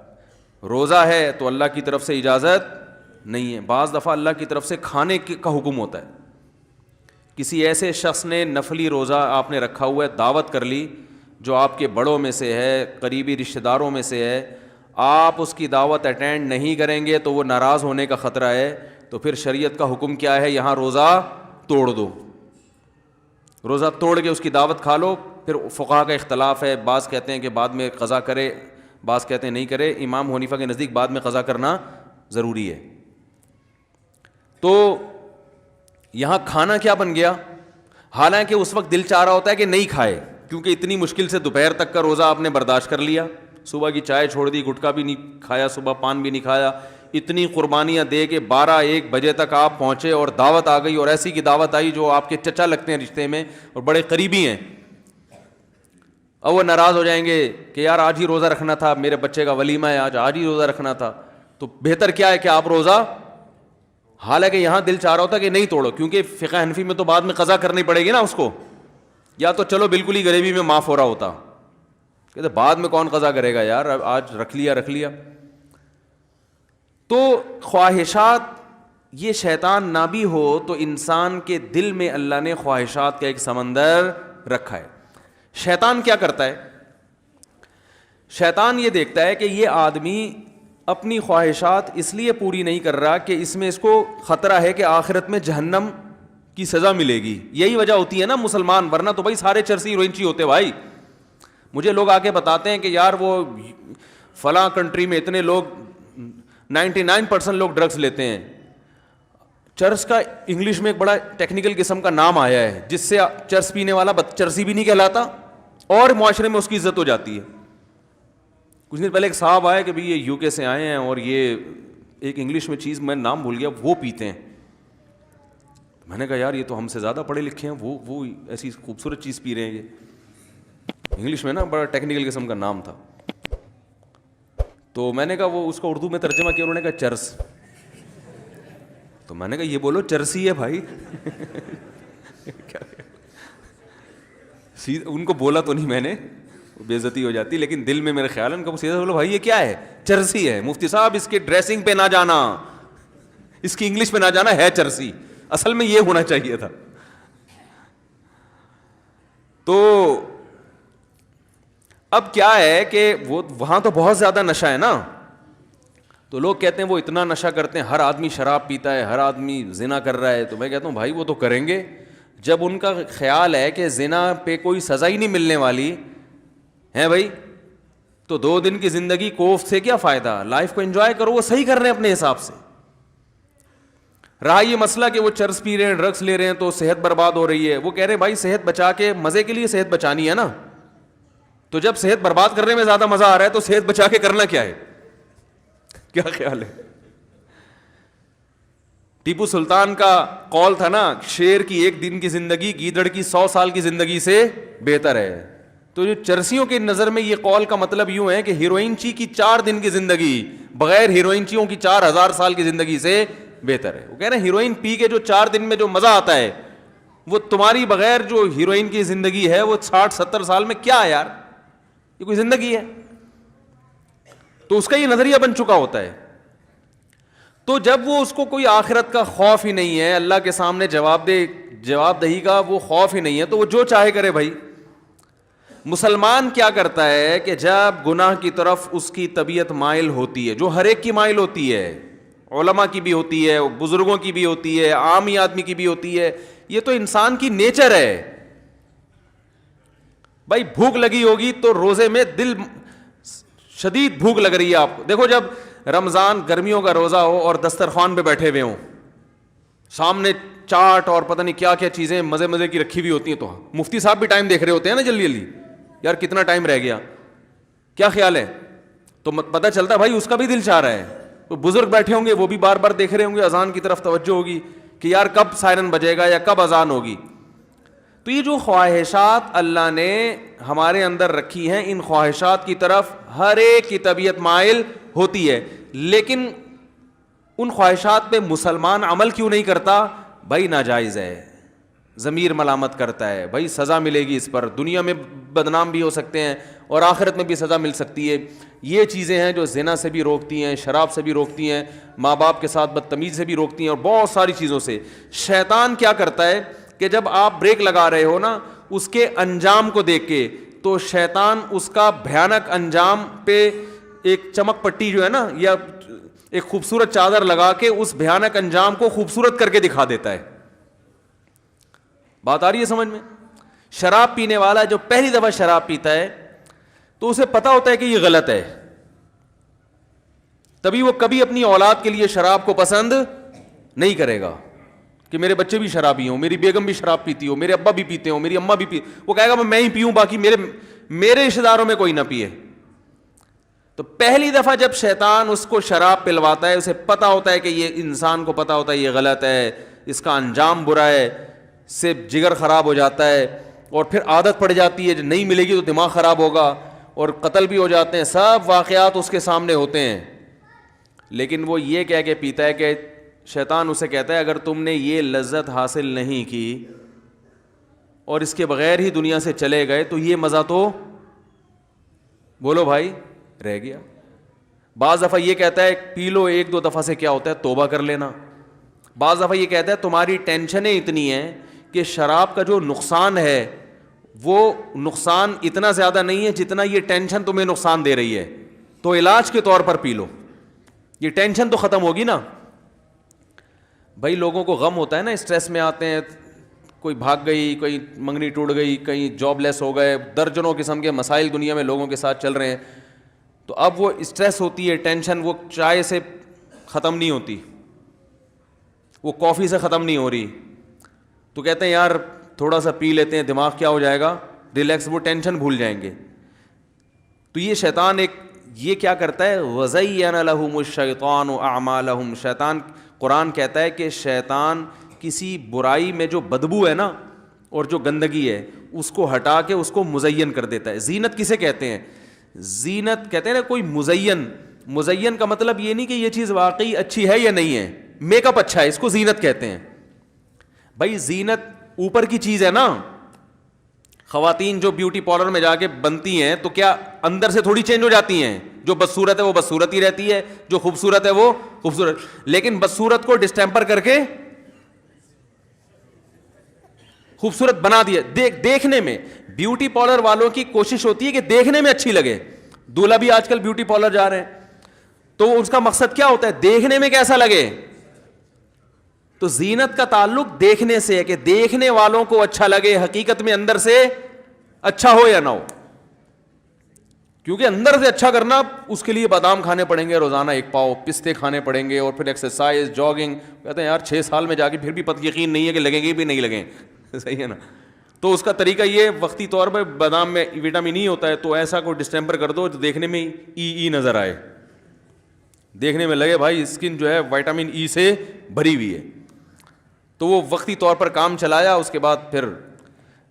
روزہ ہے تو اللہ کی طرف سے اجازت نہیں ہے. بعض دفعہ اللہ کی طرف سے کھانے کا حکم ہوتا ہے. کسی ایسے شخص نے نفلی روزہ آپ نے رکھا ہوا ہے, دعوت کر لی جو آپ کے بڑوں میں سے ہے, قریبی رشتہ داروں میں سے ہے, آپ اس کی دعوت اٹینڈ نہیں کریں گے تو وہ ناراض ہونے کا خطرہ ہے, تو پھر شریعت کا حکم کیا ہے, یہاں روزہ توڑ دو, روزہ توڑ کے اس کی دعوت کھا لو. پھر فقہا کا اختلاف ہے, بعض کہتے ہیں کہ بعد میں قضا کرے, بعض کہتے ہیں نہیں کرے. امام حنیفہ کے نزدیک بعد میں قضا کرنا ضروری ہے. تو یہاں کھانا کیا بن گیا, حالانکہ اس وقت دل چاہ رہا ہوتا ہے کہ نہیں کھائے, کیونکہ اتنی مشکل سے دوپہر تک کا روزہ آپ نے برداشت کر لیا, صبح کی چائے چھوڑ دی, گٹکا بھی نہیں کھایا, صبح پان بھی نہیں کھایا, اتنی قربانیاں دے کے 12-1 بجے تک آپ پہنچے اور دعوت آ گئی, اور ایسی کی دعوت آئی جو آپ کے چچا لگتے ہیں رشتے میں اور بڑے قریبی ہیں. اب وہ ناراض ہو جائیں گے کہ یار آج ہی روزہ رکھنا تھا, میرے بچے کا ولیمہ ہے, آج ہی روزہ رکھنا تھا. تو بہتر کیا ہے کہ آپ روزہ, حالانکہ یہاں دل چاہ رہا ہوتا کہ نہیں توڑو, کیونکہ فقہ حنفی میں تو بعد میں قضا کرنی پڑے گی نا اس کو, یا تو چلو بالکل ہی غریبی میں معاف ہو رہا ہوتا, کہتے بعد میں کون قضا کرے گا یار, آج رکھ لیا. تو خواہشات, یہ شیطان نہ بھی ہو تو انسان کے دل میں اللہ نے خواہشات کا ایک سمندر رکھا ہے. شیطان کیا کرتا ہے, شیطان یہ دیکھتا ہے کہ یہ آدمی اپنی خواہشات اس لیے پوری نہیں کر رہا کہ اس میں اس کو خطرہ ہے کہ آخرت میں جہنم کی سزا ملے گی. یہی وجہ ہوتی ہے نا مسلمان, ورنہ تو بھائی سارے چرسی ہیروئنچی ہوتے بھائی. مجھے لوگ آ کے بتاتے ہیں کہ یار وہ فلاں کنٹری میں اتنے لوگ 99% لوگ ڈرگس لیتے ہیں. چرس کا انگلش میں ایک بڑا ٹیکنیکل قسم کا نام آیا ہے جس سے چرس پینے والا چرسی بھی نہیں کہلاتا اور معاشرے میں اس کی عزت ہو جاتی ہے. کچھ دن پہلے ایک صاحب آئے کہ بھئی یہ UK سے آئے ہیں اور یہ ایک انگلش میں چیز میں نام بھول گیا, وہ پیتے ہیں. میں نے کہا یار یہ تو ہم سے زیادہ پڑھے لکھے ہیں, وہ ایسی خوبصورت چیز پی رہے ہیں. یہ انگلش میں نا بڑا ٹیکنیکل قسم کا نام تھا. تو میں نے کہا وہ اس کو اردو میں ترجمہ کیا, انہوں نے کہا چرس. تو میں نے کہا یہ بولو چرسی ہے بھائی. ان کو بولا تو نہیں میں نے, بے عزتی ہو جاتی, لیکن دل میں میرے خیال ہے ان کو سیدھا بولو بھائی یہ کیا ہے, چرسی ہے. مفتی صاحب اس کے ڈریسنگ پہ نہ جانا, اس کی انگلش پہ نہ جانا, ہے چرسی, اصل میں یہ ہونا چاہیے تھا. تو اب کیا ہے کہ وہ وہاں تو بہت زیادہ نشہ ہے نا, تو لوگ کہتے ہیں وہ اتنا نشہ کرتے ہیں, ہر آدمی شراب پیتا ہے, ہر آدمی زنا کر رہا ہے. تو میں کہتا ہوں بھائی وہ تو کریں گے, جب ان کا خیال ہے کہ زنا پہ کوئی سزا ہی نہیں ملنے والی ہے بھائی, تو 2 دن کی زندگی کوفت سے کیا فائدہ, لائف کو انجوائے کرو. وہ صحیح کر رہے ہیں اپنے حساب سے. رہا یہ مسئلہ کہ وہ چرس پی رہے ہیں, ڈرگس لے رہے ہیں تو صحت برباد ہو رہی ہے, وہ کہہ رہے ہیں بھائی صحت بچا کے, مزے کے لیے صحت بچانی ہے نا, تو جب صحت برباد کرنے میں زیادہ مزہ آ رہا ہے تو صحت بچا کے کرنا کیا ہے, کیا خیال ہے. ٹیپو سلطان کا قول تھا نا, شیر کی 1 دن کی زندگی گیدڑ کی 100 سال کی زندگی سے بہتر ہے. تو جو چرسیوں کی نظر میں یہ قول کا مطلب یوں ہے کہ ہیروئنچی کی 4 دن کی زندگی بغیر ہیروئنچیوں کی 4000 سال کی زندگی سے بہتر ہے. وہ کہہ رہے ہیں ہیروئن پی کے جو 4 دن میں جو مزہ آتا ہے وہ تمہاری بغیر جو ہیروئن کی زندگی ہے وہ 60-70 سال میں کیا ہے یار, یہ کوئی زندگی ہے. تو اس کا یہ نظریہ بن چکا ہوتا ہے. تو جب وہ اس کو کوئی آخرت کا خوف ہی نہیں ہے, اللہ کے سامنے جواب دہی کا وہ خوف ہی نہیں ہے, تو وہ جو چاہے کرے بھائی. مسلمان کیا کرتا ہے کہ جب گناہ کی طرف اس کی طبیعت مائل ہوتی ہے, جو ہر ایک کی مائل ہوتی ہے, علماء کی بھی ہوتی ہے, بزرگوں کی بھی ہوتی ہے, عامی آدمی کی بھی ہوتی ہے, یہ تو انسان کی نیچر ہے. بھائی بھوک لگی ہوگی تو روزے میں دل شدید بھوک لگ رہی ہے آپ کو. دیکھو جب رمضان گرمیوں کا روزہ ہو اور دسترخوان پہ بیٹھے ہوئے ہوں, سامنے چاٹ اور پتہ نہیں کیا کیا چیزیں مزے کی رکھی ہوئی ہوتی ہیں, تو مفتی صاحب بھی ٹائم دیکھ رہے ہوتے ہیں نا جلدی یار کتنا ٹائم رہ گیا, کیا خیال ہے. تو پتہ چلتا بھائی اس کا بھی دل چاہ رہا ہے. تو بزرگ بیٹھے ہوں گے وہ بھی بار بار دیکھ رہے ہوں گے, اذان کی طرف توجہ ہوگی کہ یار کب سائرن بجے گا یا کب اذان ہوگی. تو یہ جو خواہشات اللہ نے ہمارے اندر رکھی ہیں, ان خواہشات کی طرف ہر ایک کی طبیعت مائل ہوتی ہے, لیکن ان خواہشات پہ مسلمان عمل کیوں نہیں کرتا؟ بھائی ناجائز ہے, ضمیر ملامت کرتا ہے, بھائی سزا ملے گی اس پر, دنیا میں بدنام بھی ہو سکتے ہیں اور آخرت میں بھی سزا مل سکتی ہے. یہ چیزیں ہیں جو زنا سے بھی روکتی ہیں, شراب سے بھی روکتی ہیں, ماں باپ کے ساتھ بدتمیزی سے بھی روکتی ہیں, اور بہت ساری چیزوں سے. شیطان کیا کرتا ہے کہ جب آپ بریک لگا رہے ہو نا, اس کے انجام کو دیکھ کے, تو شیطان اس کا بھیانک انجام پہ ایک چمک پٹی جو ہے نا, یا ایک خوبصورت چادر لگا کے اس بھیانک انجام کو خوبصورت کر کے دکھا دیتا ہے. بات آ رہی ہے سمجھ میں؟ شراب پینے والا جو پہلی دفعہ شراب پیتا ہے تو اسے پتا ہوتا ہے کہ یہ غلط ہے, تبھی وہ کبھی اپنی اولاد کے لیے شراب کو پسند نہیں کرے گا کہ میرے بچے بھی شرابی ہوں, میری بیگم بھی شراب پیتی ہو, میرے ابا بھی پیتے ہوں, میری اماں بھی پی, وہ کہے گا میں ہی پیوں, باقی میرے رشتے داروں میں کوئی نہ پیے. تو پہلی دفعہ جب شیطان اس کو شراب پلواتا ہے, اسے پتا ہوتا ہے کہ یہ انسان کو پتا ہوتا ہے یہ غلط ہے, اس کا انجام برا ہے, سے جگر خراب ہو جاتا ہے, اور پھر عادت پڑ جاتی ہے, جو نہیں ملے گی تو دماغ خراب ہوگا, اور قتل بھی ہو جاتے ہیں, سب واقعات اس کے سامنے ہوتے ہیں. لیکن وہ یہ کہہ کے پیتا ہے کہ شیطان اسے کہتا ہے اگر تم نے یہ لذت حاصل نہیں کی اور اس کے بغیر ہی دنیا سے چلے گئے تو یہ مزہ تو بولو بھائی رہ گیا. بعض دفعہ یہ کہتا ہے پی لو, ایک دو دفعہ سے کیا ہوتا ہے توبہ کر لینا. بعض دفعہ یہ کہتا ہے تمہاری ٹینشنیں اتنی ہیں کہ شراب کا جو نقصان ہے وہ نقصان اتنا زیادہ نہیں ہے جتنا یہ ٹینشن تمہیں نقصان دے رہی ہے, تو علاج کے طور پر پی لو, یہ ٹینشن تو ختم ہوگی نا. بھائی لوگوں کو غم ہوتا ہے نا, اسٹریس میں آتے ہیں, کوئی بھاگ گئی, کوئی منگنی ٹوٹ گئی, کہیں جاب لیس ہو گئے, درجنوں قسم کے مسائل دنیا میں لوگوں کے ساتھ چل رہے ہیں. تو اب وہ اسٹریس ہوتی ہے, ٹینشن, وہ چائے سے ختم نہیں ہوتی, وہ کافی سے ختم نہیں ہو رہی, تو کہتے ہیں یار تھوڑا سا پی لیتے ہیں, دماغ کیا ہو جائے گا ریلیکس, وہ ٹینشن بھول جائیں گے. تو یہ شیطان یہ کیا کرتا ہے, وَزَيَّنَ لَهُمُ الشَّيْطَانُ أَعْمَالَهُمْ, شیطان, قرآن کہتا ہے کہ شیطان کسی برائی میں جو بدبو ہے نا اور جو گندگی ہے اس کو ہٹا کے اس کو مزین کر دیتا ہے. زینت کسے کہتے ہیں؟ زینت کہتے ہیں نا کوئی مزین کا مطلب یہ نہیں کہ یہ چیز واقعی اچھی ہے یا نہیں ہے, میک اپ اچھا ہے, اس کو زینت کہتے ہیں. بھائی زینت اوپر کی چیز ہے نا, خواتین جو بیوٹی پارلر میں جا کے بنتی ہیں تو کیا اندر سے تھوڑی چینج ہو جاتی ہیں؟ جو بدصورت ہے وہ بدصورت ہی رہتی ہے, جو خوبصورت ہے وہ خوبصورت, لیکن بدصورت کو ڈسٹیمپر کر کے خوبصورت بنا دیا. دیکھنے میں بیوٹی پارلر والوں کی کوشش ہوتی ہے کہ دیکھنے میں اچھی لگے. دولہا بھی آج کل بیوٹی پارلر جا رہے ہیں تو اس کا مقصد کیا ہوتا ہے, دیکھنے میں کیسا لگے. تو زینت کا تعلق دیکھنے سے ہے کہ دیکھنے والوں کو اچھا لگے, حقیقت میں اندر سے اچھا ہو یا نہ ہو. کیونکہ اندر سے اچھا کرنا اس کے لیے بادام کھانے پڑیں گے روزانہ 1 پاؤ, پستے کھانے پڑیں گے, اور پھر ایکسرسائز, جاگنگ. کہتے ہیں یار 6 سال میں جا کے پھر بھی یقین نہیں ہے کہ لگیں گے بھی نہیں لگیں. صحیح ہے نا. تو اس کا طریقہ یہ وقتی طور پہ بادام میں وٹامن ای ہوتا ہے, تو ایسا کوئی ڈسٹیمپر کر دو جو دیکھنے میں ای نظر آئے, دیکھنے میں لگے بھائی اسکن جو ہے وٹامن ای سے بھری ہوئی ہے. تو وہ وقتی طور پر کام چلایا, اس کے بعد پھر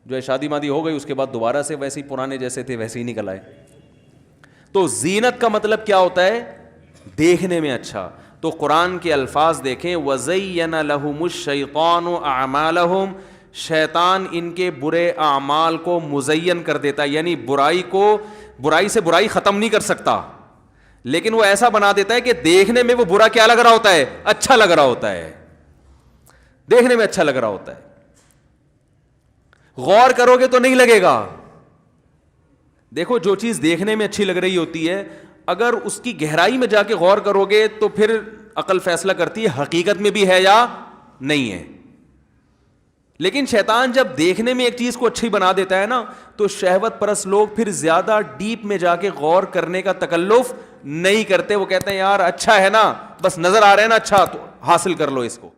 جو ہے شادی مادی ہو گئی, اس کے بعد دوبارہ سے ویسے ہی پرانے جیسے تھے ویسے ہی نکل آئے. تو زینت کا مطلب کیا ہوتا ہے؟ دیکھنے میں اچھا. تو قرآن کے الفاظ دیکھیں, وَزَيَّنَ لَهُمُ الشَّيْطَانُ أَعْمَالَهُمْ, شیطان ان کے برے اعمال کو مزین کر دیتا ہے, یعنی برائی سے برائی ختم نہیں کر سکتا, لیکن وہ ایسا بنا دیتا ہے کہ دیکھنے میں وہ برا کیا لگ رہا ہوتا ہے, اچھا لگ رہا ہوتا ہے, دیکھنے میں اچھا لگ رہا ہوتا ہے. غور کرو گے تو نہیں لگے گا. دیکھو جو چیز دیکھنے میں اچھی لگ رہی ہوتی ہے, اگر اس کی گہرائی میں جا کے غور کرو گے تو پھر عقل فیصلہ کرتی ہے حقیقت میں بھی ہے یا نہیں ہے. لیکن شیطان جب دیکھنے میں ایک چیز کو اچھی بنا دیتا ہے نا, تو شہوت پرست لوگ پھر زیادہ ڈیپ میں جا کے غور کرنے کا تکلف نہیں کرتے. وہ کہتے ہیں یار اچھا ہے نا, بس نظر آ رہا ہے نا, اچھا تو حاصل کر لو اس کو.